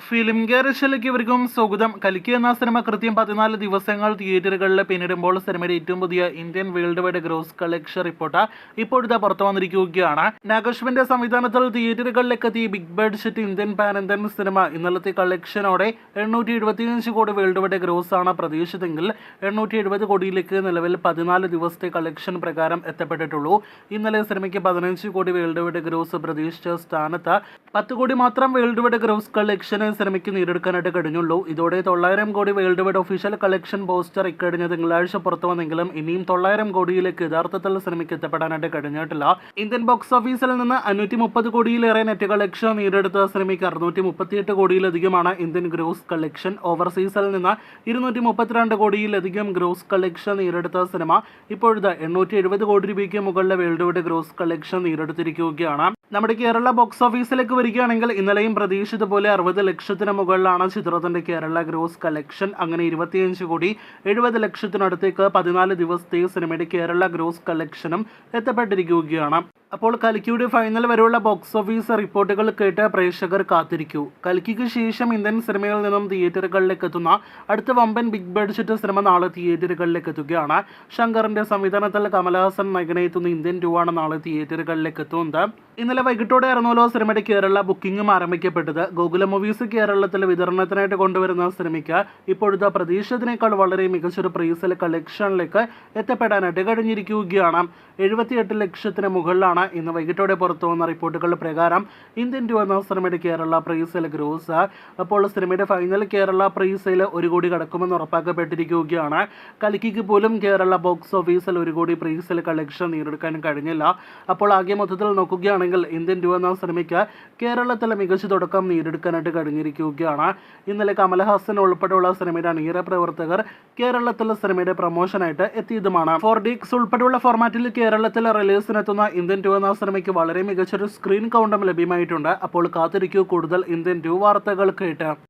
Film ഗാരേജിലേക്ക് ഇവർക്കും സ്വാഗതം. കൽക്കി എന്ന സിനിമ കൃത്യം 14 ദിവസങ്ങൾ തിയേറ്ററുകളിൽ പിന്നിടുമ്പോൾ സിനിമയുടെ ഏറ്റവും പുതിയ Indian world wide gross collection report ഇപ്പോഴത്തെ പുറത്തു വന്നിരിക്കുകയാണ്. നാഗശ്വിന്റെ സംവിധാനത്തിൽ തിയേറ്ററുകളിലേക്ക് എത്തിയ big budget Indian pan Indian cinema ഇന്നലത്തെ കളക്ഷനോടെ 875 കോടി വേൾഡ് വൈഡ് ഗ്രോസ് ആണ് പ്രതീക്ഷിച്ചതെങ്കിൽ 870 കോടിയിലേക്ക് നിലവിൽ 14 ദിവസത്തെ കളക്ഷൻ പ്രകാരം എത്തപ്പെട്ടിട്ടുള്ളൂ. ഇന്നലെ സിനിമയ്ക്ക് 15 കോടി വേൾഡ് വൈഡ് ഗ്രോസ് പ്രതീക്ഷിച്ച സ്ഥാനത്ത് 10 കോടി മാത്രം വേൾഡ് വൈഡ് ഗ്രോസ് കളക്ഷൻ സിനിമയ്ക്ക് നേടിയെടുക്കാനായിട്ട് കഴിഞ്ഞുള്ളൂ. ഇതോടെ 900 കോടി world wide official collection poster ഇക്കഴിഞ്ഞ തിങ്കളാഴ്ച പുറത്തു വന്നെങ്കിലും ഇനിയും 900 കോടിയിലേക്ക് യഥാർത്ഥത്തിൽ സിനിമയ്ക്ക് എത്തപ്പെടാനായിട്ട് കഴിഞ്ഞിട്ടില്ല. ഇന്ത്യൻ ബോക്സ് ഓഫീസിൽ നിന്ന് 530 കോടിയിലേറെ നെറ്റ് കളക്ഷൻ നേടിയെടുത്ത സിനിമയ്ക്ക് 638 കോടിയിലധികമാണ് ഇന്ത്യൻ ഗ്രോസ് കളക്ഷൻ. ഓവർസീസിൽ നിന്ന് 232 കോടിയിലധികം ഗ്രോസ് കളക്ഷൻ നേടിയെടുത്ത സിനിമ ഇപ്പോഴത്തെ 870 കോടി രൂപയ്ക്ക് മുകളിലെ വേൾഡ് വൈഡ് ഗ്രോസ് കളക്ഷൻ നേടിയെടുത്തിരിക്കുകയാണ്. നമ്മുടെ കേരള ബോക്സ് ഓഫീസിലേക്ക് വരികയാണെങ്കിൽ ഇന്നലെയും പ്രതീക്ഷിച്ച പോലെ 60 ലക്ഷത്തിന് മുകളിലാണ് ചിത്രത്തിന്റെ കേരള ഗ്രോസ് കളക്ഷൻ. അങ്ങനെ 25 കോടി 70 ലക്ഷത്തിനടുത്തേക്ക് 14 ദിവസത്തെ സിനിമയുടെ കേരള ഗ്രോസ് കളക്ഷനും എത്തപ്പെട്ടിരിക്കുകയാണ്. അപ്പോൾ കൽക്കിയുടെ ഫൈനൽ വരെയുള്ള ബോക്സ് ഓഫീസ് റിപ്പോർട്ടുകൾ കേട്ട് പ്രേക്ഷകർ കാത്തിരിക്കൂ. കൽക്കിക്ക് ശേഷം ഇന്ത്യൻ സിനിമയിൽ നിന്നും തിയേറ്ററുകളിലേക്ക് എത്തുന്ന അടുത്ത വമ്പൻ ബിഗ് ബഡ്ജറ്റ് സിനിമ നാളെ തിയേറ്ററുകളിലേക്ക് എത്തുകയാണ്. ശങ്കറിന്റെ സംവിധാനത്തിൽ കമലഹാസൻ നായകനെത്തുന്ന ഇന്ത്യൻ 2 ആണ് നാളെ തിയേറ്ററുകളിലേക്ക് എത്തുന്നത്. ഇന്നലെ വൈകിട്ടോടെ ആയിരുന്നല്ലോ സിനിമയുടെ കേരള ബുക്കിംഗും ആരംഭിക്കപ്പെട്ടത്. ഗോകുല മൂവീസ് കേരളത്തിൽ വിതരണത്തിനായിട്ട് കൊണ്ടുവരുന്ന സിനിമയ്ക്ക് ഇപ്പോഴത്തെ പ്രതീക്ഷിച്ചതിനേക്കാൾ വളരെ മികച്ചൊരു പ്രീസെയിൽ കളക്ഷനിലേക്ക് എത്തപ്പെടാനായിട്ട് കഴിഞ്ഞിരിക്കുകയാണ്. 78 ലക്ഷത്തിന് മുകളിലാണ് ഇന്ന് വൈകിട്ടോടെ പുറത്തു വന്ന റിപ്പോർട്ടുകൾ പ്രകാരം ഇന്ത്യൻ 2 എന്ന സിനിമയുടെ കേരള പ്രീസെയിൽ ഗ്രോസ്. അപ്പോൾ സിനിമയുടെ ഫൈനൽ കേരള പ്രീസെയിൽ 1 കോടി കടക്കുമെന്ന് ഉറപ്പാക്കപ്പെട്ടിരിക്കുകയാണ്. കൽക്കിക്ക് പോലും കേരള ബോക്സ് ഓഫീസിൽ 1 കോടി പ്രീസെയിൽ കളക്ഷൻ നേടിയെടുക്കാൻ കഴിഞ്ഞില്ല. അപ്പോൾ ആകെ മൊത്തത്തിൽ നോക്കുകയാണെങ്കിൽ ഇന്ത്യൻ 2 എന്ന സിനിമയ്ക്ക് കേരളത്തിലെ മികച്ച തുടക്കം നേടിയെടുക്കാനായിട്ട് കഴിഞ്ഞിരിക്കുകയാണ്. ഇന്നലെ കമലഹാസൻ ഉൾപ്പെടെയുള്ള സിനിമയുടെ അണിയറ പ്രവർത്തകർ കേരളത്തിലെ സിനിമയുടെ പ്രൊമോഷനായിട്ട് എത്തിയതുമാണ്. 4DX ഉൾപ്പെടെയുള്ള ഫോർമാറ്റിൽ കേരളത്തിൽ റിലീസിനെത്തുന്ന ഇന്ത്യൻ 2 എന്ന സിനിമയ്ക്ക് വളരെ മികച്ചൊരു സ്ക്രീൻ കൗണ്ടും ലഭ്യമായിട്ടുണ്ട്. അപ്പോൾ കാത്തിരിക്കൂ കൂടുതൽ ഇന്ത്യൻ 2 വാർത്തകൾ കേട്ട്.